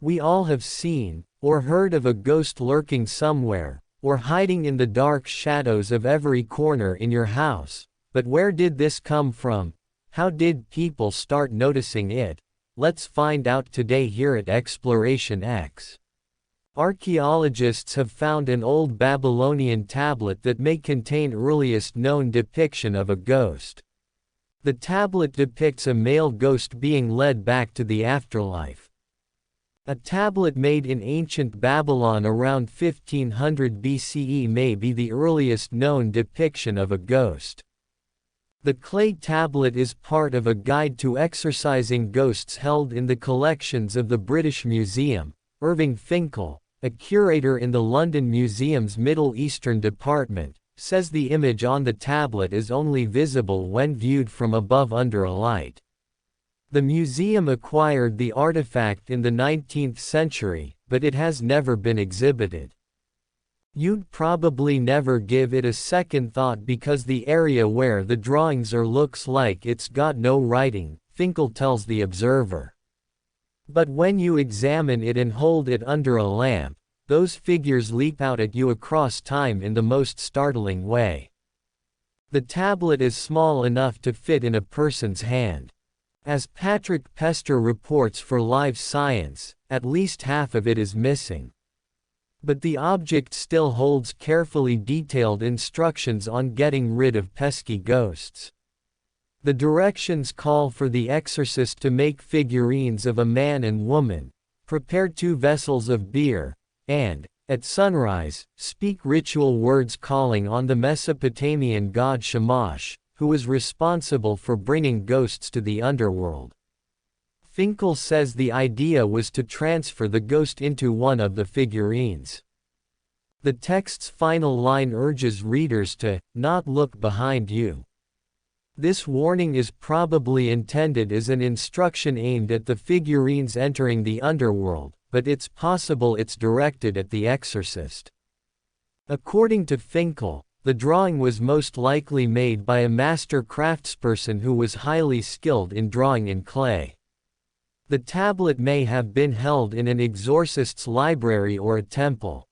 We all have seen, or heard of a ghost lurking somewhere, or hiding in the dark shadows of every corner in your house. But where did this come from? How did people start noticing it? Let's find out today here at Exploration X. Archaeologists have found an old Babylonian tablet that may contain earliest known depiction of a ghost. The tablet depicts a male ghost being led back to the afterlife. A tablet made in ancient Babylon around 1500 BCE may be the earliest known depiction of a ghost. The clay tablet is part of a guide to exorcising ghosts held in the collections of the British Museum. Irving Finkel, a curator in the London Museum's Middle Eastern department, says the image on the tablet is only visible when viewed from above under a light. The museum acquired the artifact in the 19th century, but it has never been exhibited. You'd probably never give it a second thought because the area where the drawings are looks like it's got no writing, Finkel tells the Observer. But when you examine it and hold it under a lamp, those figures leap out at you across time in the most startling way. The tablet is small enough to fit in a person's hand. As Patrick Pester reports for Live Science, at least half of it is missing. But the object still holds carefully detailed instructions on getting rid of pesky ghosts. The directions call for the exorcist to make figurines of a man and woman, prepare 2 vessels of beer, and, at sunrise, speak ritual words calling on the Mesopotamian god Shamash, who was responsible for bringing ghosts to the underworld. Finkel says the idea was to transfer the ghost into one of the figurines. The text's final line urges readers to not look behind you. This warning is probably intended as an instruction aimed at the figurines entering the underworld, but it's possible it's directed at the exorcist. According to Finkel, the drawing was most likely made by a master craftsperson who was highly skilled in drawing in clay. The tablet may have been held in an exorcist's library or a temple.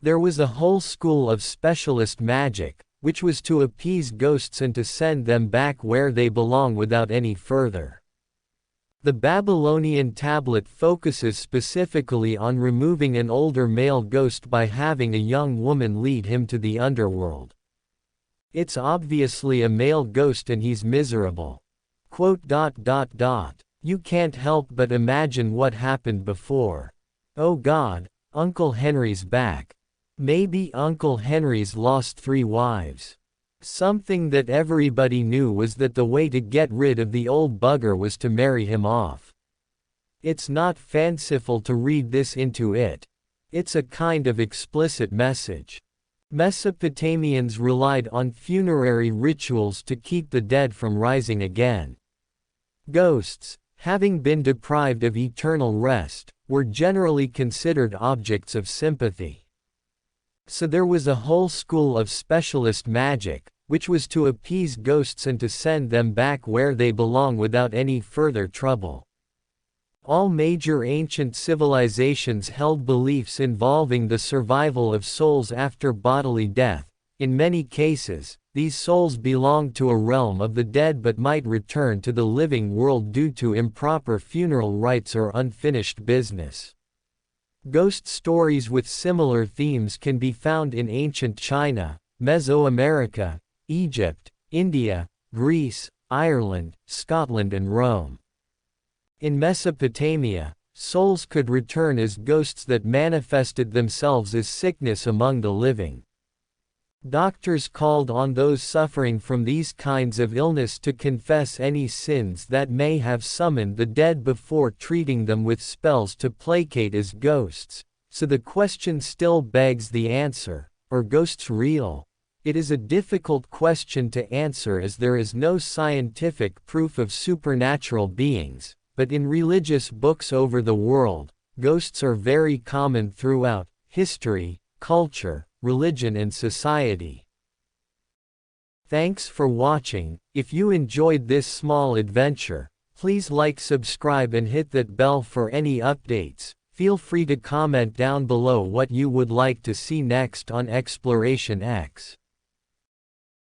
There was a whole school of specialist magic, which was to appease ghosts and to send them back where they belong without any further. The Babylonian tablet focuses specifically on removing an older male ghost by having a young woman lead him to the underworld. It's obviously a male ghost and he's miserable. You can't help but imagine what happened before. Oh God, Uncle Henry's back. Maybe Uncle Henry's lost 3 wives. Something that everybody knew was that the way to get rid of the old bugger was to marry him off. It's not fanciful to read this into it. It's a kind of explicit message. Mesopotamians relied on funerary rituals to keep the dead from rising again. Ghosts, having been deprived of eternal rest, were generally considered objects of sympathy. So there was a whole school of specialist magic, which was to appease ghosts and to send them back where they belong without any further trouble. All major ancient civilizations held beliefs involving the survival of souls after bodily death. In many cases, these souls belonged to a realm of the dead but might return to the living world due to improper funeral rites or unfinished business. Ghost stories with similar themes can be found in ancient China, Mesoamerica, Egypt, India, Greece, Ireland, Scotland and Rome. In Mesopotamia, souls could return as ghosts that manifested themselves as sickness among the living. Doctors called on those suffering from these kinds of illness to confess any sins that may have summoned the dead before treating them with spells to placate as ghosts. So the question still begs the answer, are ghosts real? It is a difficult question to answer as there is no scientific proof of supernatural beings, but in religious books over the world, ghosts are very common throughout history, culture, religion and society. Thanks for watching. If you enjoyed this small adventure, Please like, subscribe and hit that bell for any updates. Feel free to comment down below what you would like to see next on Exploration X.